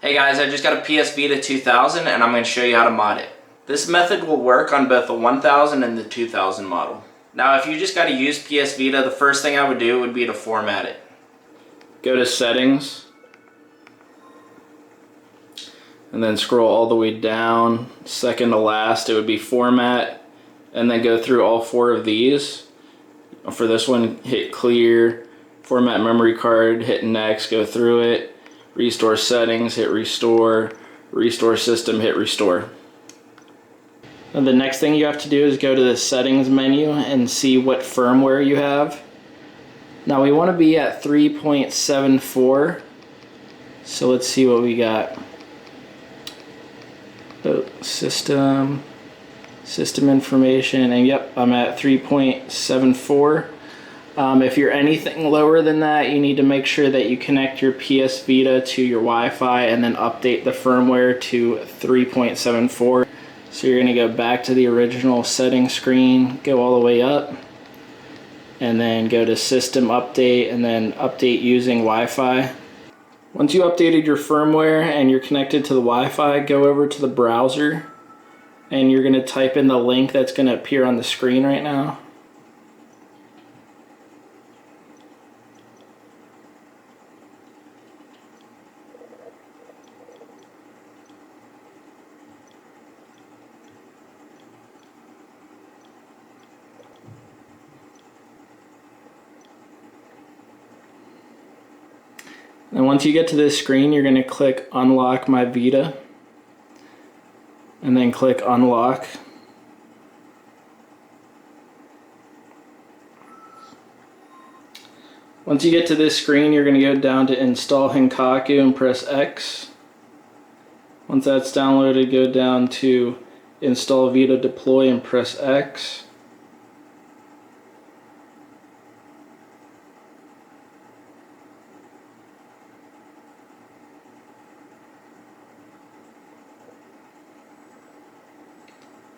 Hey guys, I just got a PS Vita 2000 and I'm going to show you how to mod it. This method will work on both the 1000 and the 2000 model. Now if you just got to use PS Vita, the first thing I would do would be to format it. Go to settings and then scroll all the way down, second to last it would be format, and then go through all four of these. For this one, hit clear, format memory card, hit next, go through it, restore settings, hit restore, restore system, hit restore. And the next thing you have to do is go to the settings menu and see what firmware you have. Now we want to be at 3.74, so let's see what we got. Oh, system information, and yep, I'm at 3.74. If you're anything lower than that, you need to make sure that you connect your PS Vita to your Wi-Fi and then update the firmware to 3.74. So you're going to go back to the original settings screen, go all the way up, and then go to system update and then update using Wi-Fi. Once you updated your firmware and you're connected to the Wi-Fi, go over to the browser and you're going to type in the link that's going to appear on the screen right now. And once you get to this screen, you're going to click Unlock My Vita, and then click Unlock. Once you get to this screen, you're going to go down to Install Henkaku and press X. Once that's downloaded, go down to Install Vita Deploy and press X.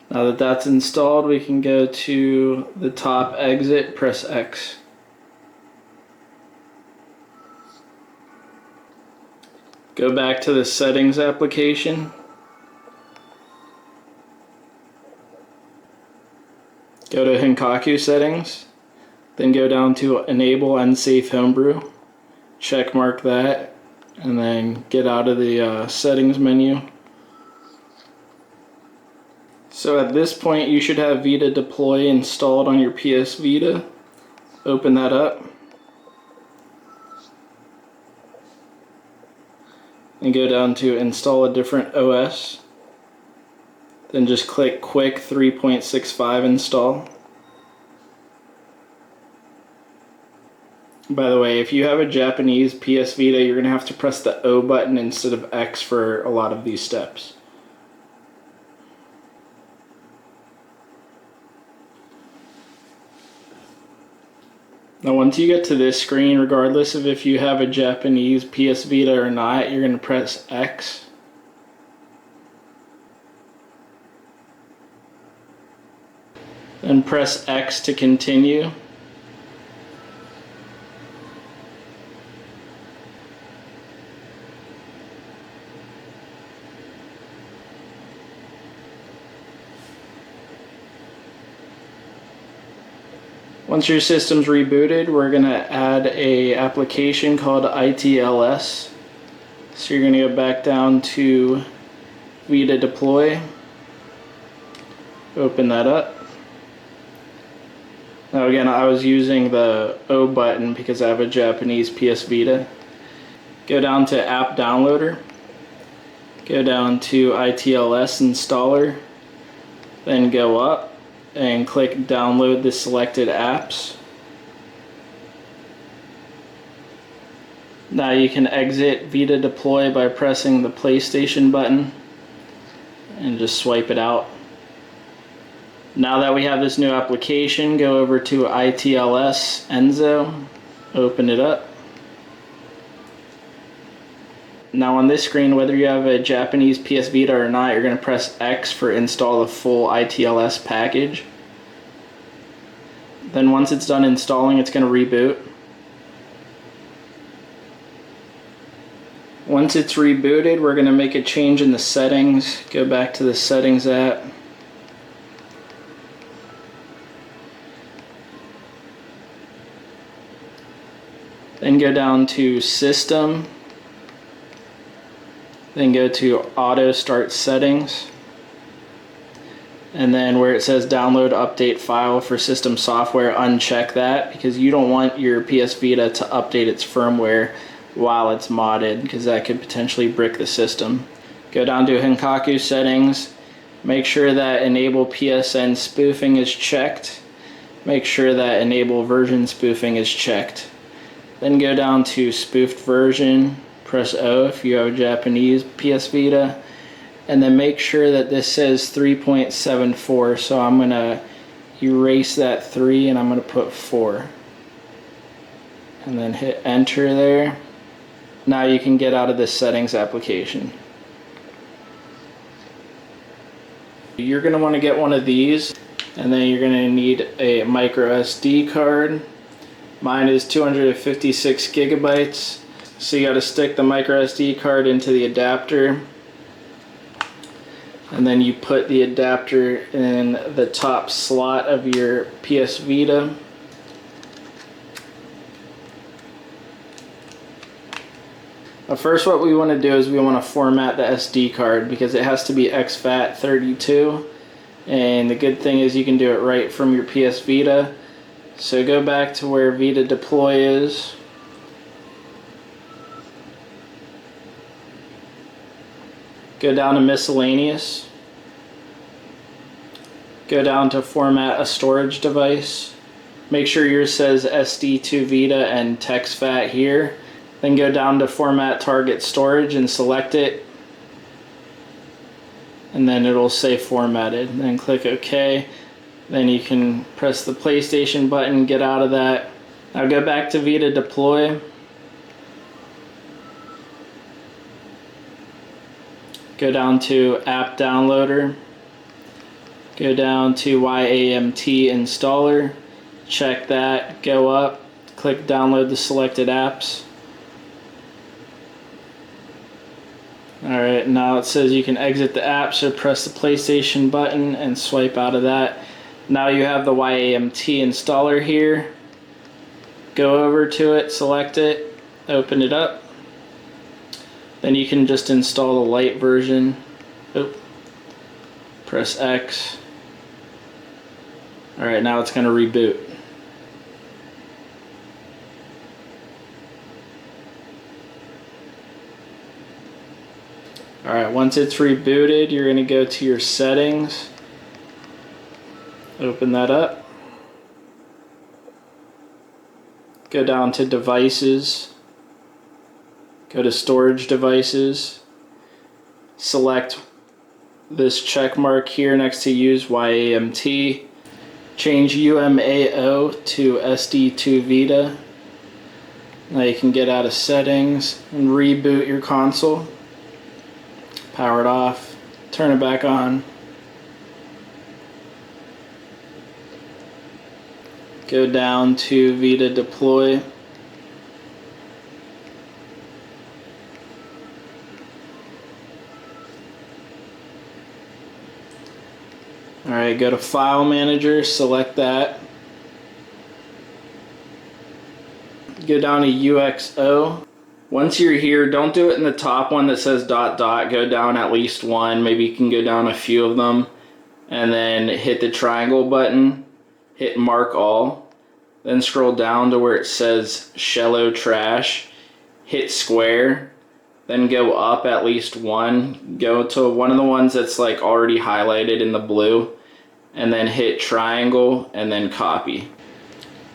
Now that that's installed, we can go to the top exit, press X. Go back to the settings application. Go to Henkaku settings, then go down to enable unsafe homebrew. Check mark that, and then get out of the settings menu. So at this point you should have Vita Deploy installed on your PS Vita. Open that up and go down to install a different OS. Then just click Quick 3.65 install. By the way, if you have a Japanese PS Vita, you're going to have to press the O button instead of X for a lot of these steps. Now once you get to this screen, regardless of if you have a Japanese PS Vita or not, you're going to press X. Then press X to continue. Once your system's rebooted, we're going to add an application called iTLS. So you're going to go back down to Vita Deploy, open that up. Now again, I was using the O button because I have a Japanese PS Vita. Go down to App Downloader, go down to iTLS Installer, then go up and click download the selected apps. Now you can exit Vita Deploy by pressing the PlayStation button and just swipe it out. Now that we have this new application, go over to iTLS Enzo, open it up. Now on this screen, whether you have a Japanese PS Vita or not, you're going to press X for install the full iTLS package. Then once it's done installing, it's going to reboot. Once it's rebooted, we're going to make a change in the settings. Go back to the settings app. Then go down to System. Then go to Auto Start Settings. And then where it says Download Update File for System Software, uncheck that because you don't want your PS Vita to update its firmware while it's modded because that could potentially brick the system. Go down to Henkaku Settings. Make sure that Enable PSN Spoofing is checked. Make sure that Enable Version Spoofing is checked. Then go down to Spoofed Version. Press O if you have a Japanese PS Vita. And then make sure that this says 3.74. So I'm going to erase that 3 and I'm going to put 4. And then hit enter there. Now you can get out of this settings application. You're going to want to get one of these, and then you're going to need a micro SD card. Mine is 256 gigabytes. So you got to stick the micro SD card into the adapter, and then you put the adapter in the top slot of your PS Vita. First, what we want to do is we want to format the SD card because it has to be exFAT32, and the good thing is you can do it right from your PS Vita. So go back to where Vita Deploy is. Go down to Miscellaneous. Go down to Format a Storage Device. Make sure yours says SD2 Vita and TextFAT here. Then go down to Format Target Storage and select it. And then it'll say formatted. Then click OK. Then you can press the PlayStation button, get out of that. Now go back to Vita Deploy. Go down to App Downloader. Go down to YAMT Installer. Check that. Go up. Click Download the selected apps. Alright, now it says you can exit the app, so press the PlayStation button and swipe out of that. Now you have the YAMT installer here. Go over to it, select it, open it up. Then you can just install the light version. Press X. Alright, now it's going to reboot. Alright, once it's rebooted, you're going to go to your settings. Open that up. Go down to Devices. Go to Storage Devices. Select this check mark here next to Use YAMT. Change UMAO to SD2 Vita. Now you can get out of settings and reboot your console. Power it off, turn it back on. Go down to Vita Deploy. Alright, go to File Manager, select that. Go down to UXO. Once you're here, don't do it in the top one that says ... Go down at least one. Maybe you can go down a few of them. And then hit the triangle button. Hit Mark All. Then scroll down to where it says Shallow Trash. Hit Square. Then go up at least one. Go to one of the ones that's like already highlighted in the blue. And then hit Triangle and then Copy.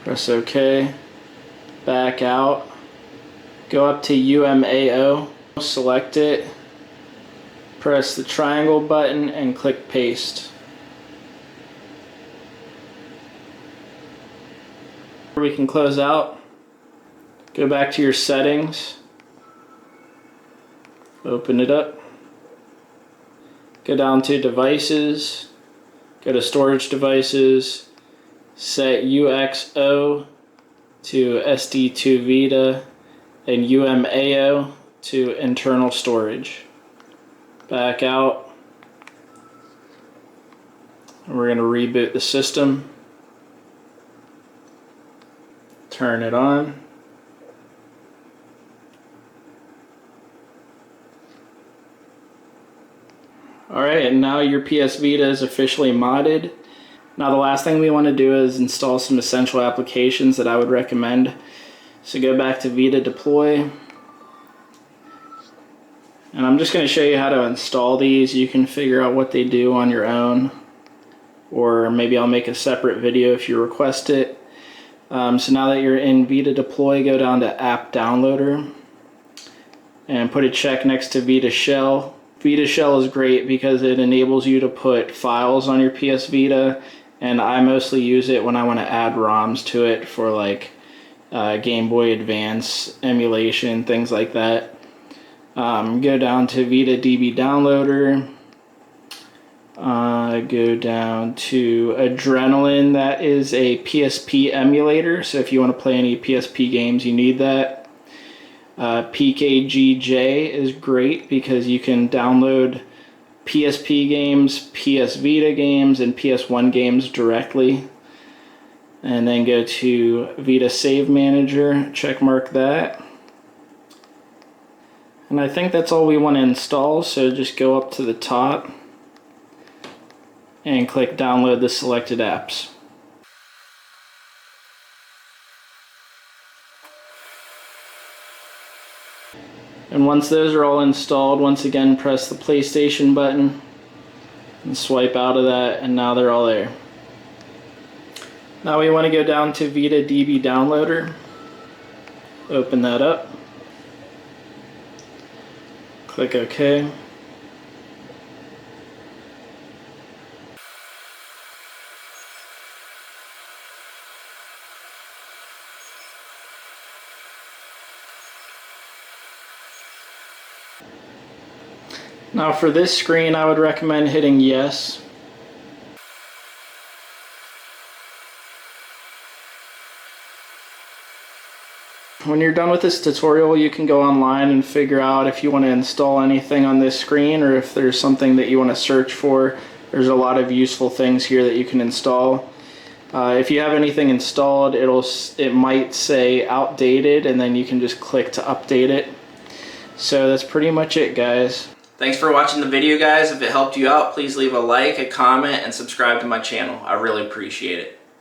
Press OK. Back out. Go up to UMAO, select it, press the triangle button and click Paste. We can close out. Go back to your settings, open it up, go down to Devices, go to Storage Devices, set UXO to SD2 Vita, and UMAO to internal storage. Back out. We're going to reboot the system. Turn it on. Alright, and now your PS Vita is officially modded. Now the last thing we want to do is install some essential applications that I would recommend. So go back to Vita Deploy. And I'm just going to show you how to install these. You can figure out what they do on your own. Or maybe I'll make a separate video if you request it. So now that you're in Vita Deploy, go down to App Downloader. And put a check next to Vita Shell. Vita Shell is great because it enables you to put files on your PS Vita. And I mostly use it when I want to add ROMs to it for like Game Boy Advance emulation, things like that. Go down to Vita DB Downloader. Go down to Adrenaline. That is a PSP emulator, so if you want to play any PSP games, you need that. PKGJ is great because you can download PSP games, PS Vita games, and PS1 games directly. And then go to Vita Save Manager, check mark that. And I think that's all we want to install, so just go up to the top and click download the selected apps. And once those are all installed, once again press the PlayStation button and swipe out of that, and now they're all there. Now we want to go down to Vita DB Downloader, open that up, click OK. Now for this screen, I would recommend hitting yes. When you're done with this tutorial, you can go online and figure out if you want to install anything on this screen or if there's something that you want to search for. There's a lot of useful things here that you can install. If you have anything installed, it might say outdated, and then you can just click to update it. So that's pretty much it, guys. Thanks for watching the video, guys. If it helped you out, please leave a like, a comment, and subscribe to my channel. I really appreciate it.